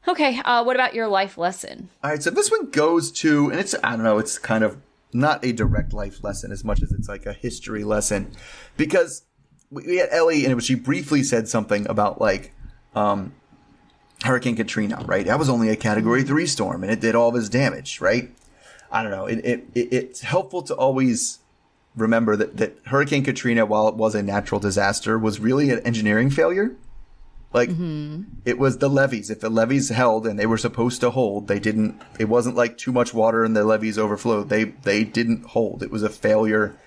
Speaker 4: Okay. What about your life lesson?
Speaker 3: All right. So this one goes to, and it's kind of not a direct life lesson as much as it's like a history lesson, because we had Ellie and she briefly said something about Hurricane Katrina, right? That was only a Category 3 storm and it did all this damage, right? I don't know. It's helpful to always remember that Hurricane Katrina, while it was a natural disaster, was really an engineering failure. Like, it was the levees. If the levees held and they were supposed to hold, it wasn't like too much water and the levees overflowed. They didn't hold. It was a failure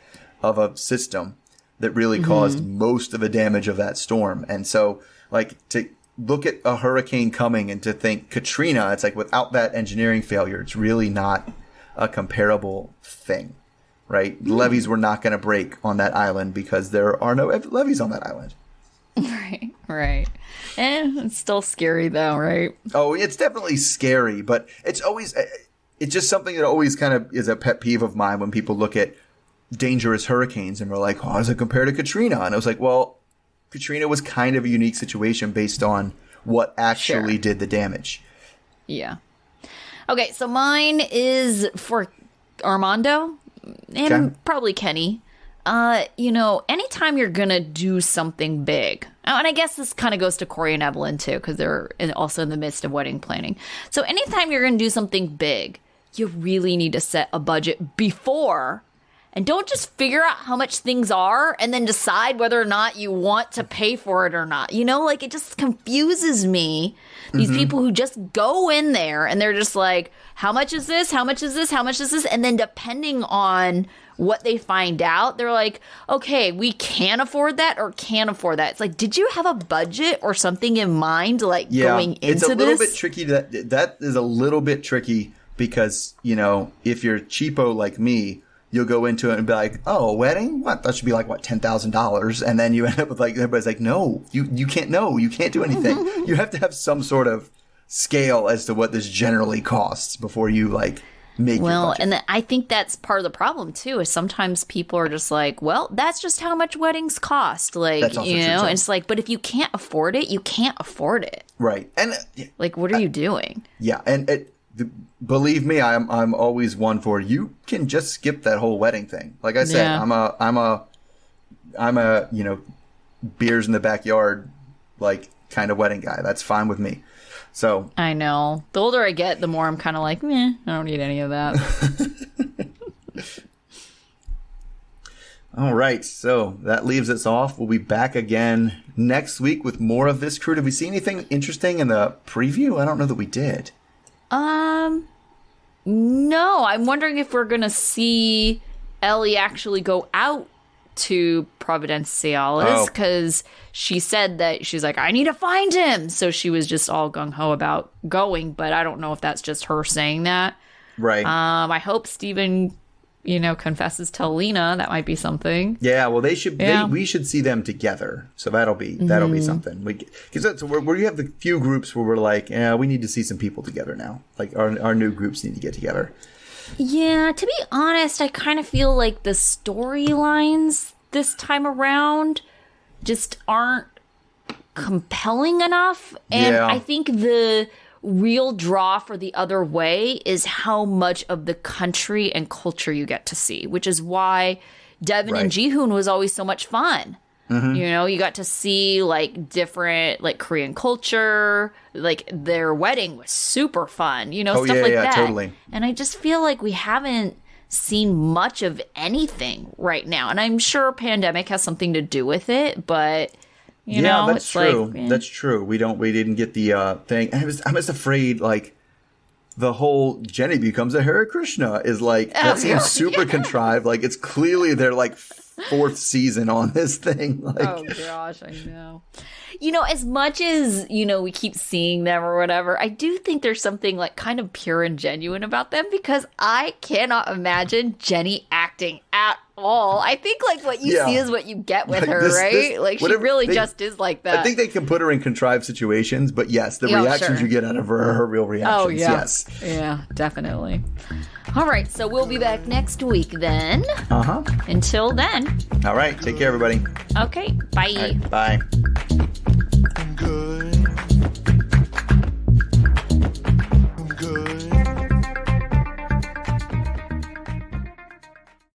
Speaker 3: of a system that really caused most of the damage of that storm. And so, to look at a hurricane coming and to think Katrina, it's like without that engineering failure, it's really not a comparable thing, right? Levees were not going to break on that island because there are no levees on that island.
Speaker 4: Right. It's still scary though, right?
Speaker 3: Oh, it's definitely scary, but it's just something that always kind of is a pet peeve of mine when people look at dangerous hurricanes and we're like, how does it compare to Katrina? And I was like, well, Katrina was kind of a unique situation based on what actually did the damage.
Speaker 4: Yeah. Okay, so mine is for Armando and probably Kenny. Anytime you're going to do something big, and I guess this kind of goes to Corey and Evelin too, because they're also in the midst of wedding planning. So anytime you're going to do something big, you really need to set a budget before and don't just figure out how much things are and then decide whether or not you want to pay for it or not. You know, like, it just confuses me. These people who just go in there and they're just like, how much is this? How much is this? How much is this? And then depending on what they find out, they're like, okay, we can afford that or can't afford that. It's like, did you have a budget or something in mind, like, going into this?
Speaker 3: It's a little bit tricky. That is a little bit tricky because, you know, if you're cheapo like me, you'll go into it and be like, oh, a wedding? What? That should be like, what, $10,000? And then you end up with, like, everybody's like, no, you can't do anything. You have to have some sort of scale as to what this generally costs before you, like, make your budget.
Speaker 4: And I think that's part of the problem too, is sometimes people are just like, well, that's just how much weddings cost. Like, you know, and it's like, but if you can't afford it, you can't afford it.
Speaker 3: Right. And
Speaker 4: like, what are you doing?
Speaker 3: Yeah. And believe me, I'm always one for, you can just skip that whole wedding thing. Like I said, I'm a, you know, beers in the backyard, like, kind of wedding guy. That's fine with me. So
Speaker 4: I know. The older I get, the more I'm kind of like, meh, I don't need any of that.
Speaker 3: All right. So that leaves us off. We'll be back again next week with more of this crew. Did we see anything interesting in the preview? I don't know that we did.
Speaker 4: No. I'm wondering if we're going to see Ellie actually go out to Providenciales, because she said that she's like, I need to find him. So she was just all gung-ho about going, but I don't know if that's just her saying that.
Speaker 3: Right.
Speaker 4: I hope Steven, you know, confesses to Alina. That might be something.
Speaker 3: Yeah, well, we should see them together. So that'll be something. Because where you have the few groups where we're like, yeah, we need to see some people together now. Like, our new groups need to get together.
Speaker 4: Yeah, to be honest, I kind of feel like the storylines this time around just aren't compelling enough. And I think the real draw for the other way is how much of the country and culture you get to see, which is why Devin and Jihoon was always so much fun. Mm-hmm. You know, you got to see, like, different, like, Korean culture. Like, their wedding was super fun, you know, stuff like that. Totally. And I just feel like we haven't seen much of anything right now. And I'm sure pandemic has something to do with it, but, you know,
Speaker 3: that's true. Like, that's true. We didn't get the thing. And I was afraid, like, the whole Jenny becomes a Hare Krishna is like, that seems super contrived. Like, it's clearly they're like fourth season on this thing. Like,
Speaker 4: oh gosh, I know. You know, as much as, you know, we keep seeing them or whatever, I do think there's something, like, kind of pure and genuine about them, because I cannot imagine Jenny acting at all. I think, like, what you see is what you get with her, right? Like, she really just is like that.
Speaker 3: I think they can put her in contrived situations, but yes, the reactions you get out of her are her real reactions.
Speaker 4: Oh, yeah.
Speaker 3: Yes.
Speaker 4: Yeah, definitely. All right, so we'll be back next week then.
Speaker 3: Uh-huh.
Speaker 4: Until then.
Speaker 3: All right, take care, everybody.
Speaker 4: Okay, bye.
Speaker 3: All right, bye.